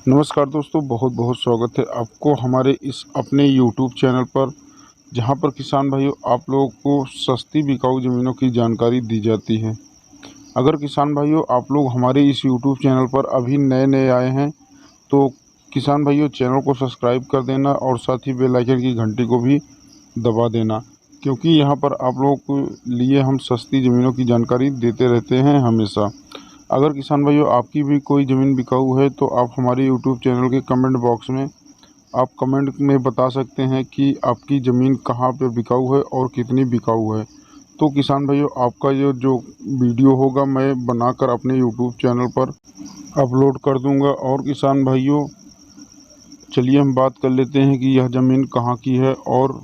नमस्कार दोस्तों, बहुत बहुत स्वागत है आपको हमारे इस अपने यूट्यूब चैनल पर, जहां पर किसान भाइयों आप लोगों को सस्ती बिकाऊ ज़मीनों की जानकारी दी जाती है। अगर किसान भाइयों आप लोग हमारे इस यूट्यूब चैनल पर अभी नए नए आए हैं, तो किसान भाइयों चैनल को सब्सक्राइब कर देना और साथ ही बेल आइकन की घंटी को भी दबा देना, क्योंकि यहां पर आप लोगों के लिए हम सस्ती ज़मीनों की जानकारी देते रहते हैं हमेशा। अगर किसान भाइयों आपकी भी कोई ज़मीन बिकाऊ है, तो आप हमारे यूट्यूब चैनल के कमेंट बॉक्स में आप कमेंट में बता सकते हैं कि आपकी ज़मीन कहाँ पे बिकाऊ है और कितनी बिकाऊ है। तो किसान भाइयों आपका ये जो वीडियो होगा मैं बनाकर अपने यूट्यूब चैनल पर अपलोड कर दूंगा। और किसान भाइयों चलिए हम बात कर लेते हैं कि यह ज़मीन कहाँ की है और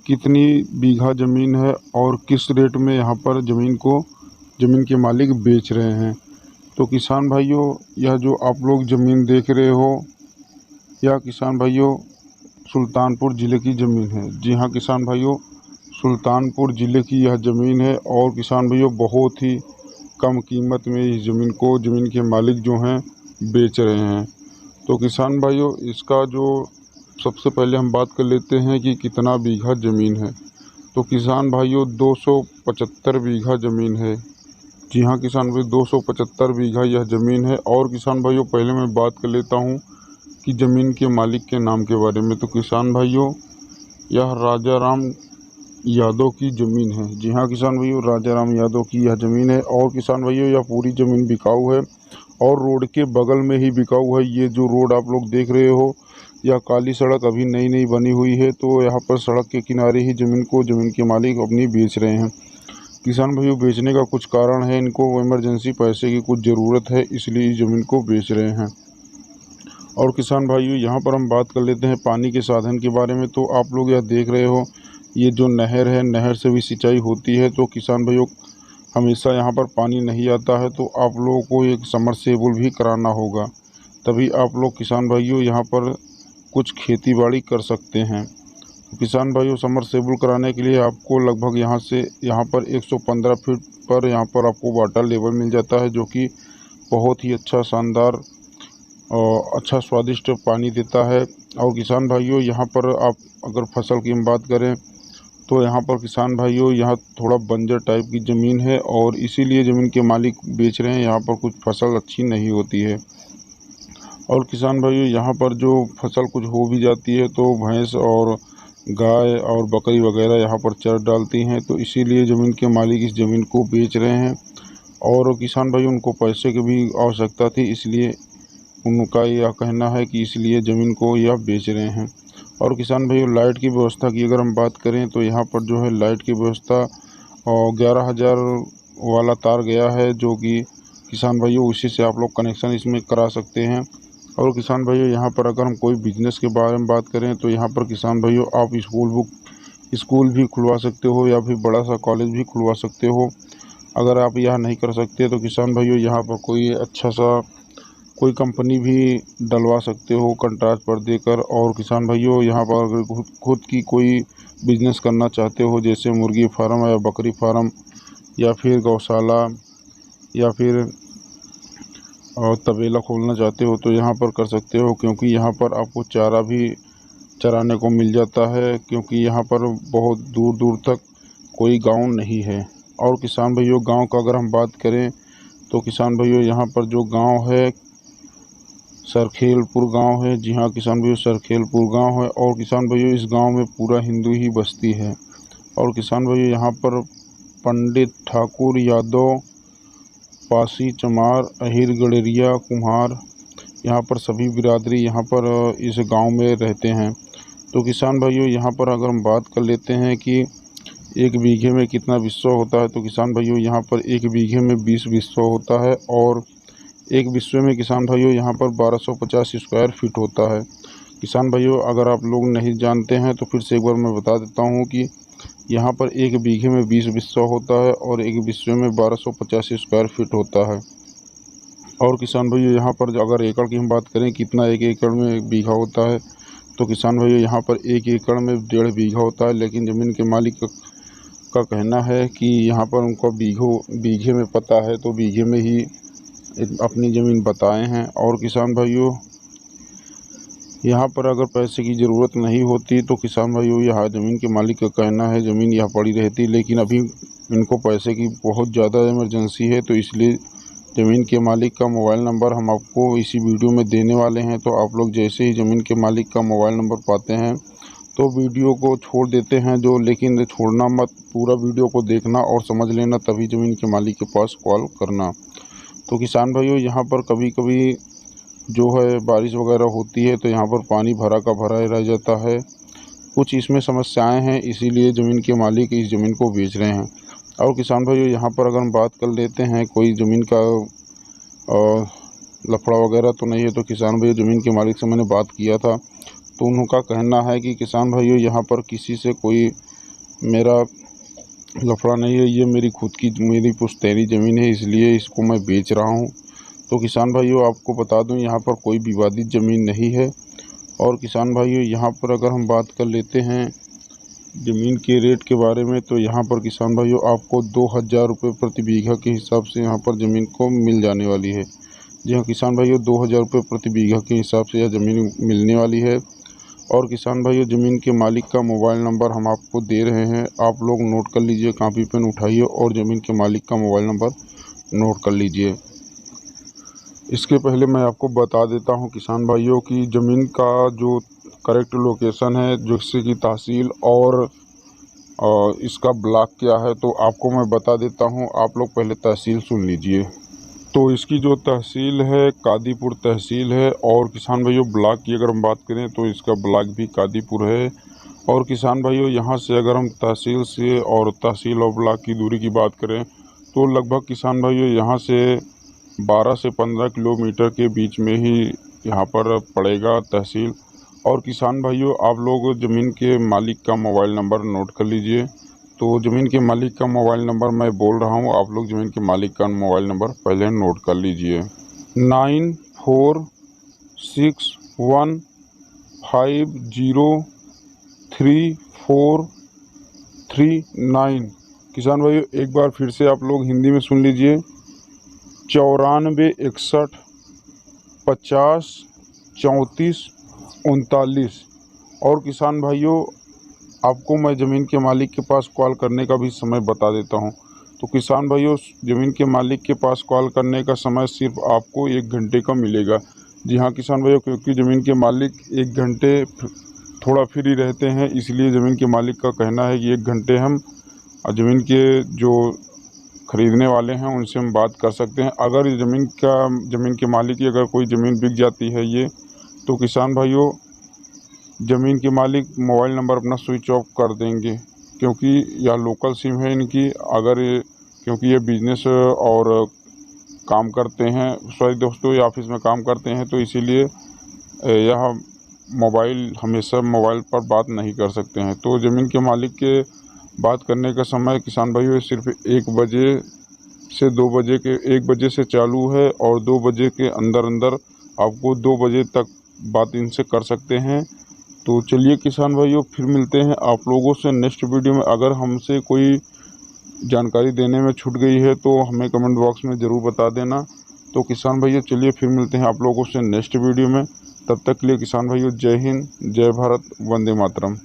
कितनी बीघा ज़मीन है और किस रेट में यहाँ पर ज़मीन के मालिक बेच रहे हैं। तो किसान भाइयों यह जो आप लोग ज़मीन देख रहे हो, यह किसान भाइयों सुल्तानपुर ज़िले की ज़मीन है। जी हाँ किसान भाइयों, सुल्तानपुर ज़िले की यह ज़मीन है और किसान भाइयों बहुत ही कम कीमत में इस ज़मीन के मालिक जो हैं बेच रहे हैं। तो किसान भाइयों इसका जो सबसे पहले हम बात कर लेते हैं कि कितना बीघा ज़मीन है। तो किसान भाइयों 275 बीघा ज़मीन है। जी हाँ किसान भाई, 275 बीघा यह ज़मीन है। और किसान भाइयों पहले मैं बात कर लेता हूँ कि ज़मीन के मालिक के नाम के बारे में। तो किसान भाइयों यह राजा राम यादव की ज़मीन है। जी हाँ किसान भाइयों, राजा राम यादव की यह ज़मीन है। और किसान भाइयों यह पूरी ज़मीन बिकाऊ है और रोड के बगल में ही बिकाऊ है। ये जो रोड आप लोग देख रहे हो, यह काली सड़क अभी नई नई बनी हुई है। तो यहाँ पर सड़क के किनारे ही ज़मीन के मालिक अपनी बेच रहे हैं। किसान भाइयों बेचने का कुछ कारण है, इनको इमरजेंसी पैसे की कुछ ज़रूरत है, इसलिए इस ज़मीन को बेच रहे हैं। और किसान भाइयों यहाँ पर हम बात कर लेते हैं पानी के साधन के बारे में। तो आप लोग यह देख रहे हो, ये जो नहर है, नहर से भी सिंचाई होती है। तो किसान भाइयों हमेशा यहाँ पर पानी नहीं आता है, तो आप लोगों को एक समरसेबुल भी कराना होगा, तभी आप लोग किसान भाइयों यहाँ पर कुछ खेती बाड़ी कर सकते हैं। तो किसान भाइयों समरसेबुल कराने के लिए आपको लगभग यहाँ पर 115 फीट पर यहाँ पर आपको वाटर लेवल मिल जाता है, जो कि बहुत ही अच्छा शानदार और अच्छा स्वादिष्ट पानी देता है। और किसान भाइयों यहाँ पर आप अगर फसल की हम बात करें, तो यहाँ पर किसान भाइयों यहाँ थोड़ा बंजर टाइप की ज़मीन है और इसीलिए ज़मीन के मालिक बेच रहे हैं। यहाँ पर कुछ फसल अच्छी नहीं होती है। और किसान भाइयों यहाँ पर जो फसल कुछ हो भी जाती है, तो भैंस और गाय और बकरी वगैरह यहाँ पर चर डालती हैं, तो इसीलिए ज़मीन के मालिक इस ज़मीन को बेच रहे हैं। और किसान भाई उनको पैसे की भी आवश्यकता थी, इसलिए उनका यह कहना है कि इसलिए ज़मीन को यह बेच रहे हैं। और किसान भाइयों लाइट की व्यवस्था की अगर हम बात करें, तो यहाँ पर जो है लाइट की व्यवस्था और 11,000 वाला तार गया है, जो कि किसान भाइयों उसी से आप लोग कनेक्शन इसमें करा सकते हैं। और किसान भाइयों यहाँ पर अगर हम कोई बिजनेस के बारे में बात करें, तो यहाँ पर किसान भाइयों आप स्कूल भी खुलवा सकते हो या फिर बड़ा सा कॉलेज भी खुलवा सकते हो। अगर आप यह नहीं कर सकते, तो किसान भाइयों यहाँ पर कोई कंपनी भी डलवा सकते हो कॉन्ट्रैक्ट पर देकर। और किसान भाइयों यहाँ पर अगर खुद की कोई बिजनेस करना चाहते हो, जैसे मुर्गी फार्म या बकरी फार्म या फिर गौशाला या फिर तबेला खोलना चाहते हो, तो यहाँ पर कर सकते हो, क्योंकि यहाँ पर आपको चारा भी चराने को मिल जाता है, क्योंकि यहाँ पर बहुत दूर दूर तक कोई गांव नहीं है। और किसान भाइयों गांव का अगर हम बात करें, तो किसान भाइयों यहाँ पर जो गांव है सरखेलपुर गांव है। जी हाँ किसान भाइयों, सरखेलपुर गांव है। और किसान भाइयों इस गांव में पूरा हिंदू ही बस्ती है। और किसान भाइयों यहाँ पर पंडित, ठाकुर, यादव, पासी, चमार, अहिर, गडरिया, कुम्हार, यहाँ पर सभी बिरादरी यहाँ पर इस गांव में रहते हैं। तो किसान भाइयों यहाँ पर अगर हम बात कर लेते हैं कि एक बीघे में कितना बिस्वा होता है, तो किसान भाइयों यहाँ पर एक बीघे में 20 बिस्वा होता है। और एक बिस्वे में किसान भाइयों यहाँ पर 1250 स्क्वायर फीट होता है। किसान भाइयों अगर आप लोग नहीं जानते हैं, तो फिर से एक बार मैं बता देता हूँ कि यहाँ पर एक बीघे में 20 बिस्वा होता है और एक बिस्वे में 1250 स्क्वायर फीट होता है। और किसान भाइयों यहाँ पर अगर एकड़ की हम बात करें, कितना एक एकड़ में एक बीघा होता है, तो किसान भाइयों यहाँ पर एक एकड़ में 1.5 बीघा होता है। लेकिन ज़मीन के मालिक का कहना है कि यहाँ पर उनको बीघे में पता है, तो बीघे में ही अपनी ज़मीन बताए हैं। और किसान भाइयों यहाँ पर अगर पैसे की ज़रूरत नहीं होती तो किसान भाइयों यहाँ ज़मीन के मालिक का कहना है ज़मीन यहाँ पड़ी रहती, लेकिन अभी इनको पैसे की बहुत ज़्यादा इमरजेंसी है, तो इसलिए ज़मीन के मालिक का मोबाइल नंबर हम आपको इसी वीडियो में देने वाले हैं। तो आप लोग जैसे ही ज़मीन के मालिक का मोबाइल नंबर पाते हैं तो वीडियो को छोड़ देते हैं जो, लेकिन छोड़ना मत, पूरा वीडियो को देखना और समझ लेना, तभी ज़मीन के मालिक के पास कॉल करना। तो किसान भाइयों यहाँ पर कभी कभी जो है बारिश वगैरह होती है तो यहाँ पर पानी भरा का भरा ही रह जाता है। कुछ इसमें समस्याएं हैं, इसीलिए ज़मीन के मालिक इस ज़मीन को बेच रहे हैं। और किसान भाइयों यहाँ पर अगर हम बात कर लेते हैं कोई ज़मीन का लफड़ा वगैरह तो नहीं है, तो किसान भाइयों ज़मीन के मालिक से मैंने बात किया था तो उनका कहना है कि किसान भाइयों यहाँ पर किसी से कोई मेरा लफड़ा नहीं है, ये मेरी खुद की मेरी पुश्तैनी ज़मीन है, इसलिए इसको मैं बेच रहा हूँ। तो किसान भाइयों आपको बता दूं यहाँ पर कोई विवादित ज़मीन नहीं है। और किसान भाइयों यहाँ पर अगर हम बात कर लेते हैं ज़मीन के रेट के बारे में, तो यहाँ पर किसान भाइयों आपको 2000 रुपये प्रति बीघा के हिसाब से यहाँ पर ज़मीन को मिल जाने वाली है। जी हाँ किसान भाइयों, 2000 रुपये प्रति बीघा के हिसाब से यह ज़मीन मिलने वाली है। और किसान भाइयों ज़मीन के मालिक का मोबाइल नंबर हम आपको दे रहे हैं, आप लोग नोट कर लीजिए, कॉपी पेन उठाइए और ज़मीन के मालिक का मोबाइल नंबर नोट कर लीजिए। इसके पहले मैं आपको बता देता हूं किसान भाइयों की ज़मीन का जो करेक्ट लोकेशन है, जिससे कि तहसील और इसका ब्लॉक क्या है, तो आपको मैं बता देता हूं। आप लोग पहले तहसील सुन लीजिए। तो इसकी जो तहसील है कादीपुर तहसील है, और किसान भाइयों ब्लॉक की अगर हम बात करें तो इसका ब्लॉक भी कादीपुर है। और किसान भाइयों यहाँ से अगर हम तहसील से और तहसील और ब्लॉक की दूरी की बात करें तो लगभग किसान भाइयों यहाँ से 12 से 15 किलोमीटर के बीच में ही यहाँ पर पड़ेगा तहसील। और किसान भाइयों आप लोग ज़मीन के मालिक का मोबाइल नंबर नोट कर लीजिए। तो ज़मीन के मालिक का मोबाइल नंबर मैं बोल रहा हूँ, आप लोग ज़मीन के मालिक का मोबाइल नंबर पहले नोट कर लीजिए। 9461503439। किसान भाइयों एक बार फिर से आप लोग हिंदी में सुन लीजिए, 9461503439। और किसान भाइयों आपको मैं ज़मीन के मालिक के पास कॉल करने का भी समय बता देता हूं। तो किसान भाइयों ज़मीन के मालिक के पास कॉल करने का समय सिर्फ आपको 1 घंटे का मिलेगा। जी हाँ किसान भाइयों, क्योंकि ज़मीन के मालिक 1 घंटे थोड़ा फ्री रहते हैं, इसलिए ज़मीन के मालिक का कहना है कि 1 घंटे हम ज़मीन के जो ख़रीदने वाले हैं उनसे हम बात कर सकते हैं। अगर ज़मीन के मालिक की अगर कोई ज़मीन बिक जाती है ये, तो किसान भाइयों ज़मीन के मालिक मोबाइल नंबर अपना स्विच ऑफ कर देंगे, क्योंकि यह लोकल सिम है इनकी। क्योंकि ये बिजनेस और काम करते हैं, सॉरी दोस्तों, ये ऑफिस में काम करते हैं, तो इसीलिए यह हमेशा मोबाइल पर बात नहीं कर सकते हैं। तो ज़मीन के मालिक के बात करने का समय किसान भाइयों सिर्फ 1 बजे से 2 बजे 1 बजे से चालू है, और 2 बजे के अंदर अंदर आपको 2 बजे तक बात इनसे कर सकते हैं। तो चलिए किसान भाइयों फिर मिलते हैं आप लोगों से नेक्स्ट वीडियो में। अगर हमसे कोई जानकारी देने में छूट गई है तो हमें कमेंट बॉक्स में ज़रूर बता देना। तो किसान भाइयों चलिए फिर मिलते हैं आप लोगों से नेक्स्ट वीडियो में। तब तक के लिए किसान भाइयों जय हिंद, जय भारत, वंदे मातरम।